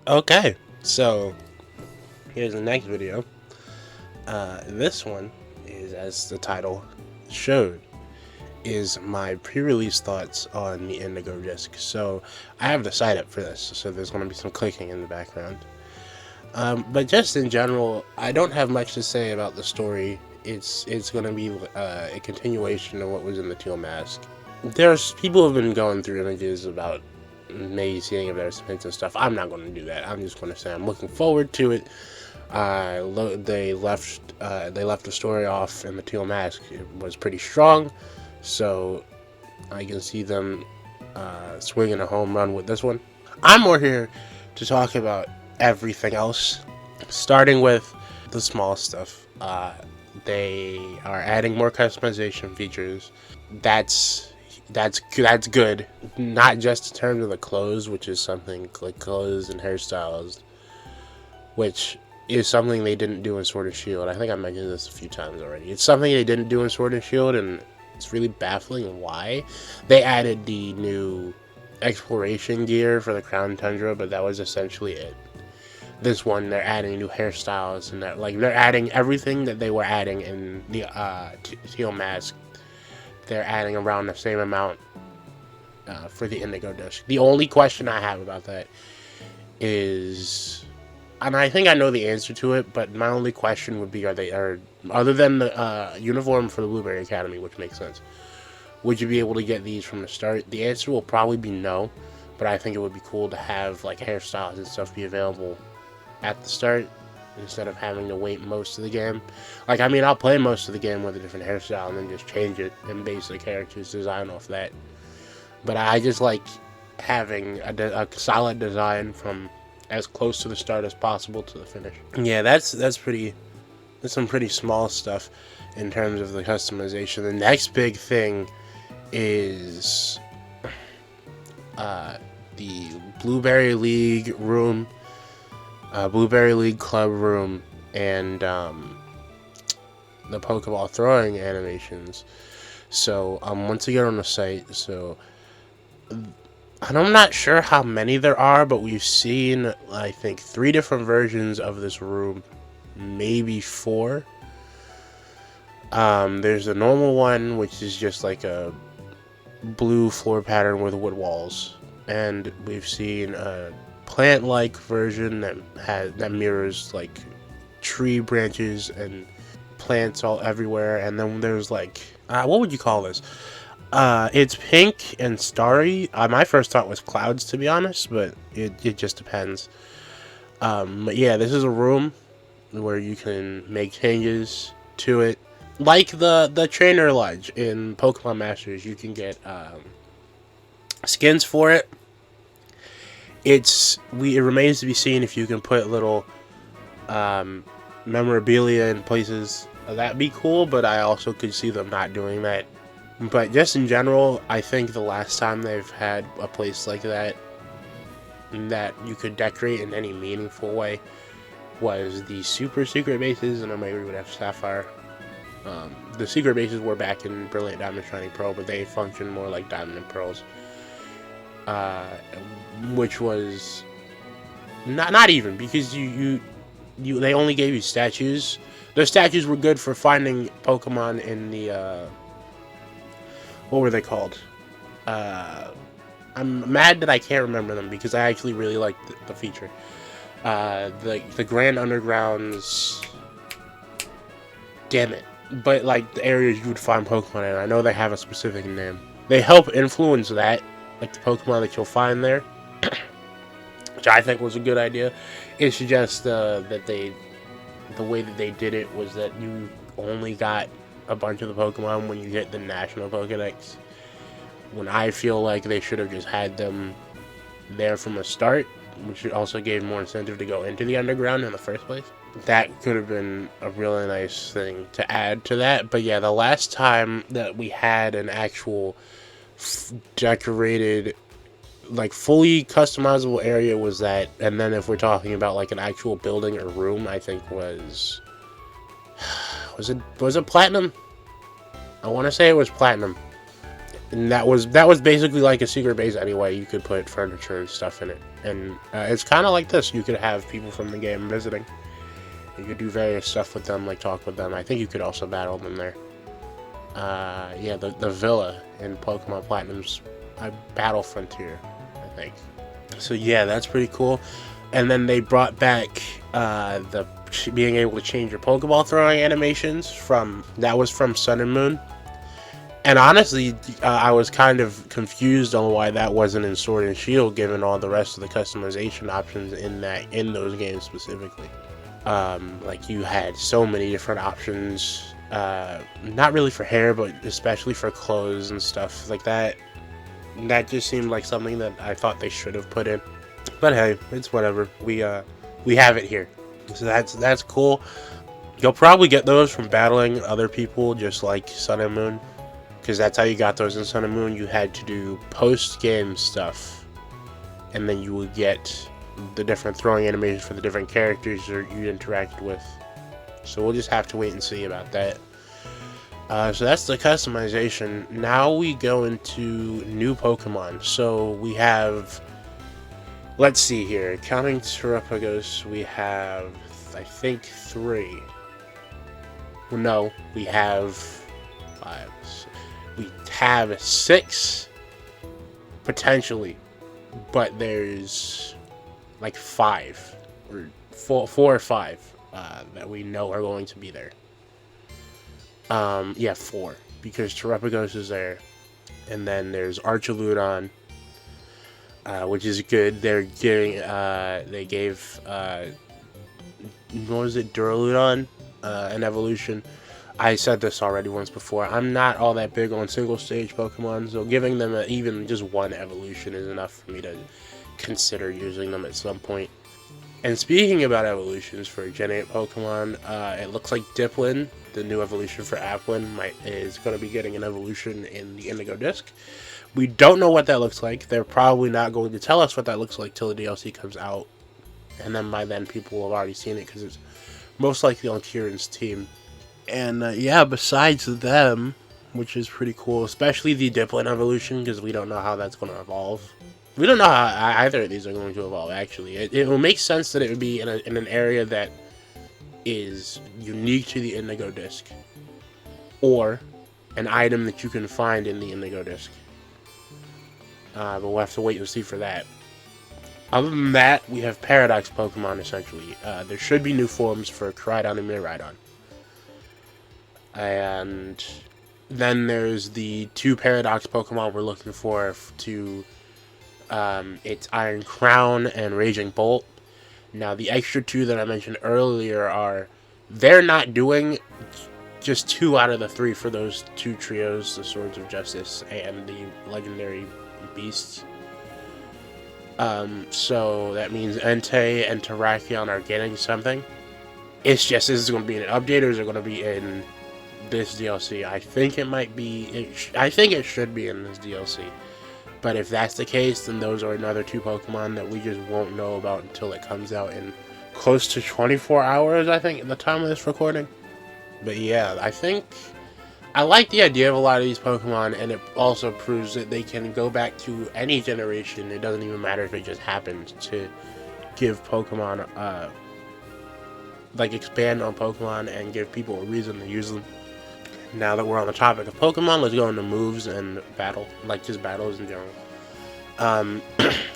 Okay, so here's the next video. This one is, as the title showed, is my pre-release thoughts on the Indigo Disk. So I have the site up for this, so there's going to be some clicking in the background. But just in general, I don't have much to say about the story. It's going to be a continuation of what was in the Teal Mask. There's people have been going through images about maybe seeing if there's hints and stuff. I'm not going to do that. I'm just going to say I'm looking forward to it. They left the story off in the Teal Mask. It was pretty strong, so I can see them swinging a home run with this one. I'm more here to talk about everything else, starting with the small stuff. They are adding more customization features. That's good. Not just in terms of the clothes, which is something like clothes and hairstyles, which is something they didn't do in Sword and Shield. I think I mentioned this a few times already. It's something they didn't do in Sword and Shield, and it's really baffling why. They added the new exploration gear for the Crown Tundra, but that was essentially it. This one, they're adding new hairstyles, and they're adding everything that they were adding in the Teal Mask. They're adding around the same amount for the Indigo Disk. The only question I have about that is, and I think I know the answer to it, but my only question would be, other than the uniform for the Blueberry Academy, which makes sense, would you be able to get these from the start? The answer will probably be no, but I think it would be cool to have like hairstyles and stuff be available at the start instead of having to wait most of the game. Like, I mean, I'll play most of the game with a different hairstyle and then just change it and base the character's design off that. But I just like having a solid design from as close to the start as possible to the finish. Yeah, that's some pretty small stuff in terms of the customization. The next big thing is the Blueberry League room, Blueberry League Club room, and the Pokeball throwing animations. So once you get on the site, so and I'm not sure how many there are, but we've seen, I think, 3 different versions of this room, maybe 4. There's the normal one, which is just like a blue floor pattern with wood walls, and we've seen a plant-like version that mirrors like tree branches and plants all everywhere, and then there's like what would you call this? It's pink and starry. My first thought was clouds, to be honest, but it just depends. But yeah, this is a room where you can make changes to it. Like the trainer lodge in Pokemon Masters, you can get skins for it. It remains to be seen if you can put little memorabilia in places. That'd be cool, but I also could see them not doing that. But just in general, I think the last time they've had a place like that you could decorate in any meaningful way was the super secret bases, and maybe we would have Sapphire. The secret bases were back in Brilliant Diamond Shining Pearl, but they function more like Diamond and Pearls, which was not even, because they only gave you statues. The statues were good for finding Pokemon in the what were they called? I'm mad that I can't remember them because I actually really liked the feature. The Grand Undergrounds. Damn it. But like the areas you would find Pokemon in, I know they have a specific name. They help influence that, like the Pokemon that you'll find there, which I think was a good idea. It's just that the way that they did it was that you only got a bunch of the Pokemon when you hit the National Pokedex, when I feel like they should have just had them there from the start, which also gave more incentive to go into the underground in the first place. That could have been a really nice thing to add to that. But yeah, the last time that we had an actual decorated, like fully customizable area was that, and then if we're talking about like an actual building or room, I think was it Platinum? I want to say it was Platinum. And that was basically like a secret base anyway. You could put furniture and stuff in it, and it's kind of like this. You could have people from the game visiting. You could do various stuff with them, like talk with them. I think you could also battle them there. Yeah, the villa in Pokemon Platinum's Battle Frontier, I think. So yeah, that's pretty cool. And then they brought back the being able to change your Pokeball throwing animations from Sun and Moon. And honestly, I was kind of confused on why that wasn't in Sword and Shield, given all the rest of the customization options in those games specifically. Like you had so many different options, not really for hair, but especially for clothes and stuff like that. That just seemed like something that I thought they should have put in. But hey, it's whatever. We have it here, so that's cool. You'll probably get those from battling other people, just like Sun and Moon, because that's how you got those in Sun and Moon. You had to do post-game stuff, and then you would get the different throwing animations for the different characters you interacted with. So we'll just have to wait and see about that. So that's the customization. Now we go into new Pokemon. So we have, let's see here, counting Terrapagos, we have, I think, 3. Well, no, we have 5. We have 6, potentially, but there's like 5, or 4 or 5 that we know are going to be there. Yeah, 4, because Terrapagos is there, and then there's Archaludon, which is good. They're getting, they gave, what was it, Duraludon, an evolution. I said this already once before. I'm not all that big on single stage Pokemon, so giving them even just one evolution is enough for me to consider using them at some point. And speaking about evolutions for Gen 8 Pokemon, it looks like Diplin, the new evolution for Applin, is going to be getting an evolution in the Indigo Disk. We don't know what that looks like. They're probably not going to tell us what that looks like till the DLC comes out. And then by then people will have already seen it, because it's most likely on Kieran's team. And yeah, besides them, which is pretty cool, especially the Diplin evolution, because we don't know how that's going to evolve. We don't know how either of these are going to evolve, actually. It will make sense that it would be in an area that is unique to the Indigo Disk, or an item that you can find in the Indigo Disk. But we'll have to wait and see for that. Other than that, we have Paradox Pokemon, essentially. There should be new forms for Koraidon and Miraidon. And then there's the 2 Paradox Pokemon we're looking for to... it's Iron Crown and Raging Bolt. Now, the extra 2 that I mentioned earlier they're not doing just 2 out of the 3 for those 2 trios, the Swords of Justice and the Legendary Beasts. So that means Entei and Terrakion are getting something. It's just, is it going to be in an update, or is it going to be in this DLC? I think it might be, I think it should be in this DLC. But if that's the case, then those are another 2 Pokemon that we just won't know about until it comes out in close to 24 hours, I think, at the time of this recording. But yeah, I like the idea of a lot of these Pokemon, and it also proves that they can go back to any generation. It doesn't even matter if it just happens to give Pokemon, like expand on Pokemon and give people a reason to use them. Now that we're on the topic of Pokemon, let's go into moves and battle, like just battles in general.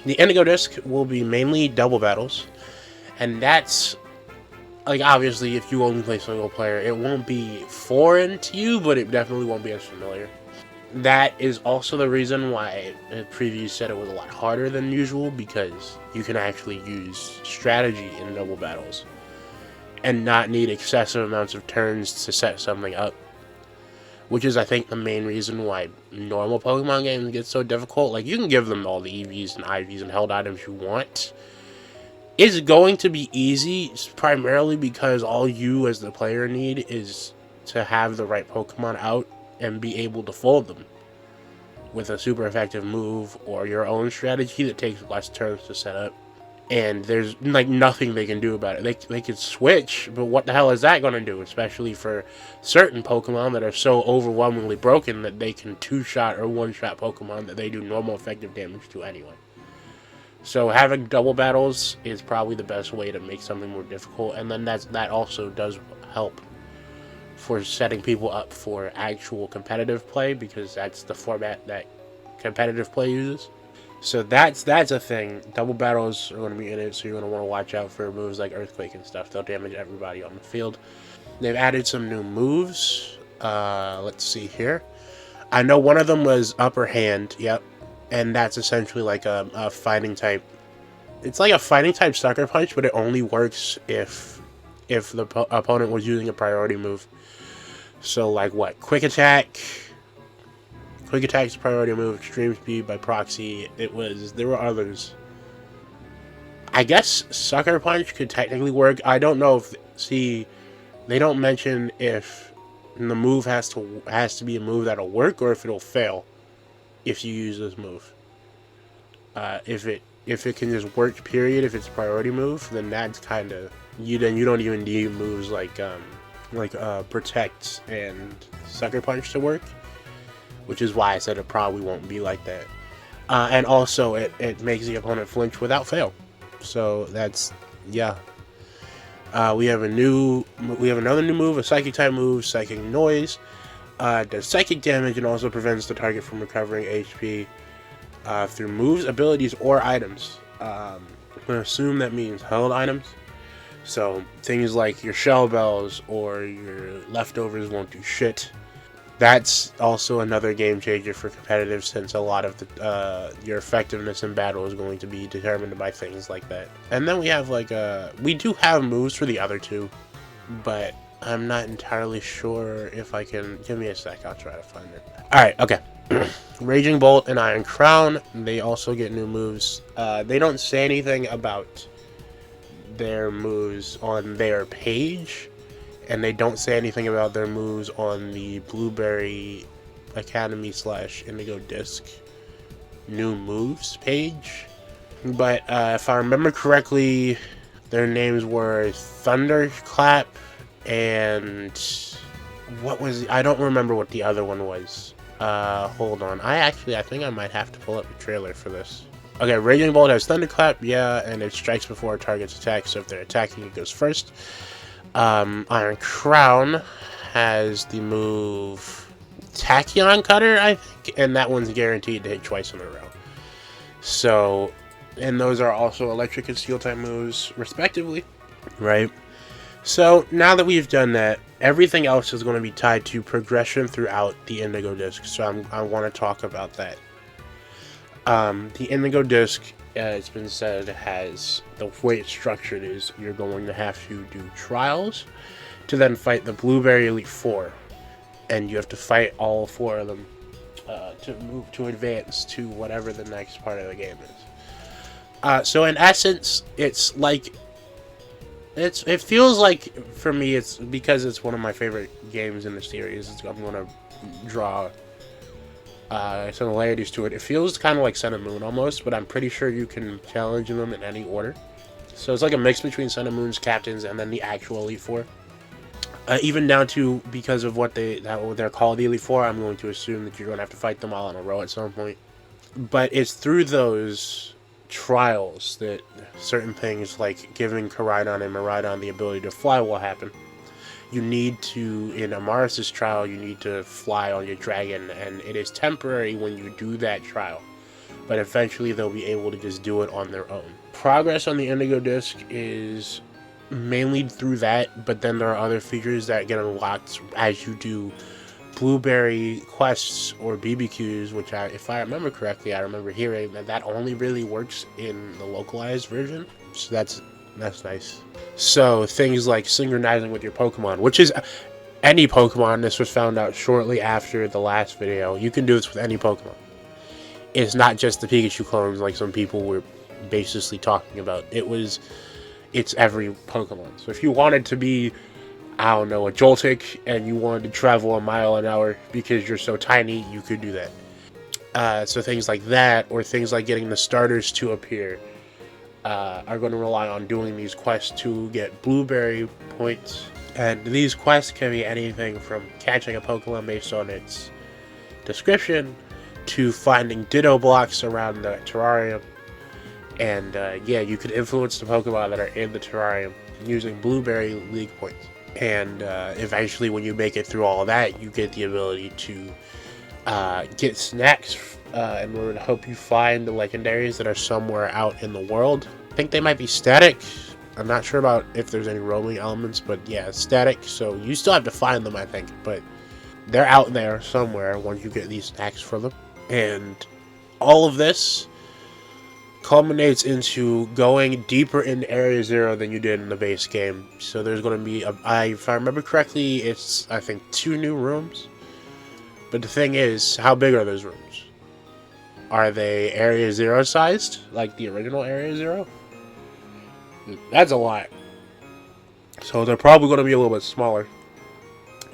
The Indigo Disk will be mainly double battles, and that's, like, obviously if you only play single player, it won't be foreign to you, but it definitely won't be as familiar. That is also the reason why the preview said it was a lot harder than usual, because you can actually use strategy in double battles and not need excessive amounts of turns to set something up. Which is, I think, the main reason why normal Pokemon games get so difficult. Like, you can give them all the EVs and IVs and held items you want. It's going to be easy, primarily because all you as the player need is to have the right Pokemon out and be able to fold them with a super effective move or your own strategy that takes less turns to set up. and there's like nothing they can do about it. They could switch, but what the hell is that going to do? Especially for certain Pokemon that are so overwhelmingly broken that they can two-shot or one-shot Pokemon that they do normal effective damage to anyway. So having double battles is probably the best way to make something more difficult, and then that also does help for setting people up for actual competitive play, because that's the format that competitive play uses. So that's a thing. Double battles are going to be in it, so you're going to want to watch out for moves like Earthquake and stuff. They'll damage everybody on the field. They've added some new moves. Let's see here. I know one of them was Upper Hand, yep. And that's essentially like a fighting type. It's like a fighting type Sucker Punch, but it only works if the opponent was using a priority move. So like what? Quick Attack. Quick Attack's priority move, Extreme Speed by proxy. There were others. I guess Sucker Punch could technically work. I don't know if, see, they don't mention if the move has to be a move that'll work or if it'll fail if you use this move. If it can just work, period, if it's a priority move, then that's kind of, you don't even need moves like Protect and Sucker Punch to work. Which is why I said it probably won't be like that. And also, it makes the opponent flinch without fail. So that's, yeah. We have another new move, a Psychic type move, Psychic Noise. Does psychic damage and also prevents the target from recovering HP through moves, abilities, or items. I'm gonna assume that means held items. So things like your Shell Bells or your leftovers won't do shit. That's also another game changer for competitive, since a lot of your effectiveness in battle is going to be determined by things like that. And then we have we do have moves for the other two, but I'm not entirely sure if I can. Give me a sec, I'll try to find it. Alright, okay. Raging Bolt and Iron Crown, they also get new moves. They don't say anything about their moves on their page. And they don't say anything about their moves on the Blueberry Academy / Indigo Disk new moves page. But if I remember correctly, their names were Thunderclap and I don't remember what the other one was. Hold on. I think I might have to pull up a trailer for this. Okay, Raging Bolt has Thunderclap, yeah, and it strikes before a target's attack, so if they're attacking, it goes first. Iron Crown has the move Tachyon Cutter, I think, and that one's guaranteed to hit twice in a row. So, and those are also electric and steel type moves, respectively, right? So, now that we've done that, everything else is going to be tied to progression throughout the Indigo Disk, so I want to talk about that. The Indigo Disk, it's been said, has, the way it's structured is you're going to have to do trials to then fight the Blueberry Elite Four, and you have to fight all 4 of them to advance to whatever the next part of the game is. So in essence, it's like, it feels like, for me, it's because it's one of my favorite games in the series. I'm going to draw similarities to it. It feels kind of like Sun and Moon almost, but I'm pretty sure you can challenge them in any order. So it's like a mix between Sun and Moon's captains and then the actual Elite Four. Even down to, because of what they're called, the Elite Four, I'm going to assume that you're going to have to fight them all in a row at some point. But it's through those trials that certain things like giving Koraidon and Miraidon the ability to fly will happen. You need to, in Amaris' trial, you need to fly on your dragon, and it is temporary when you do that trial. But eventually they'll be able to just do it on their own. Progress on the Indigo Disk is mainly through that, but then there are other features that get unlocked as you do Blueberry quests or BBQs, which if I remember correctly, I remember hearing that only really works in the localized version. So that's nice. So things like synchronizing with your Pokemon, which is any Pokemon. This was found out shortly after the last video. You can do this with any Pokemon. It's not just the Pikachu clones like some people were basically talking about. It's every Pokemon. So if you wanted to be, I don't know, a Joltik, and you wanted to travel a mile an hour because you're so tiny, you could do that. So things like that, or things like getting the starters to appear. are going to rely on doing these quests to get blueberry points. And these quests can be anything from catching a Pokemon based on its description to finding Ditto blocks around the terrarium. And yeah, you can influence the Pokemon that are in the terrarium using blueberry league points. And eventually, when you make it through all that, you get the ability to get snacks in order to help you find the legendaries that are somewhere out in the world. I think they might be static. I'm not sure about if there's any roaming elements, but yeah, static. So you still have to find them, I think. But they're out there somewhere once you get these snacks for them. And all of this culminates into going deeper in Area Zero than you did in the base game. So there's going to be, if I remember correctly, it's, I think, 2 new rooms. But the thing is, how big are those rooms? Are they Area Zero sized, like the original Area Zero? That's a lot. So they're probably going to be a little bit smaller.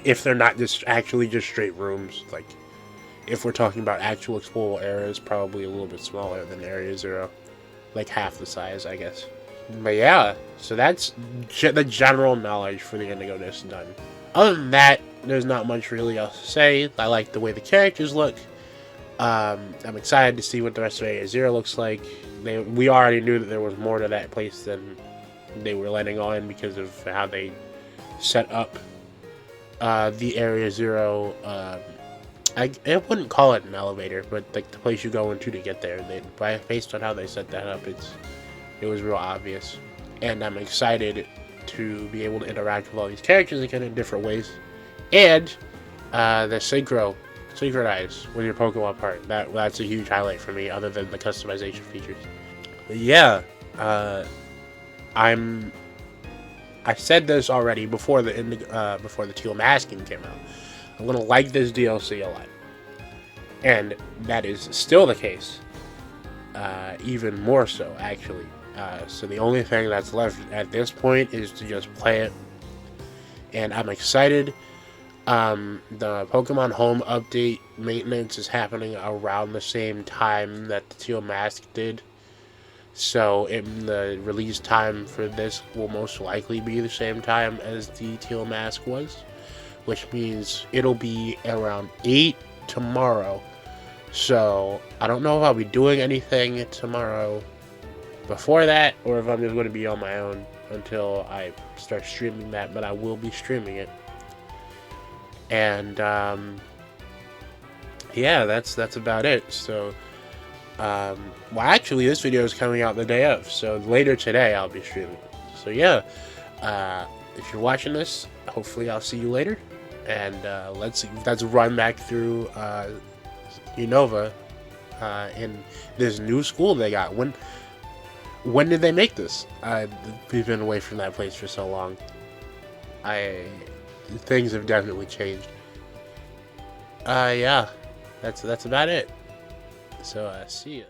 If they're not just actually just straight rooms. Like, if we're talking about actual explorable areas, probably a little bit smaller than Area Zero. Like half the size, I guess. But yeah, so that's the general knowledge for the Indigo Disk done. Other than that, there's not much really else to say. I like the way the characters look. I'm excited to see what the rest of Area Zero looks like. We already knew that there was more to that place than they were letting on because of how they set up the Area Zero. I wouldn't call it an elevator, but like the place you go into to get there. Based on how they set that up, it was real obvious, and I'm excited to be able to interact with all these characters again in different ways, and the synchronize with your Pokemon part. That's a huge highlight for me, other than the customization features. But yeah, I said this already before the Teal Mask came out. I'm gonna like this DLC a lot, and that is still the case. Even more so, actually. So the only thing that's left at this point is to just play it, and I'm excited. The Pokemon Home update maintenance is happening around the same time that the Teal Mask did. So the release time for this will most likely be the same time as the Teal Mask was, which means it'll be around 8 tomorrow. So I don't know if I'll be doing anything tomorrow before that, or if I'm just going to be on my own until I start streaming that, but I will be streaming it. And yeah, that's about it. So well, actually, this video is coming out the day of, so later today I'll be streaming. So yeah, if you're watching this, hopefully I'll see you later, and let's run back through Unova in this new school they got. When did they make this? We've been away from that place for so long. Things have definitely changed. Yeah, that's about it. So see ya.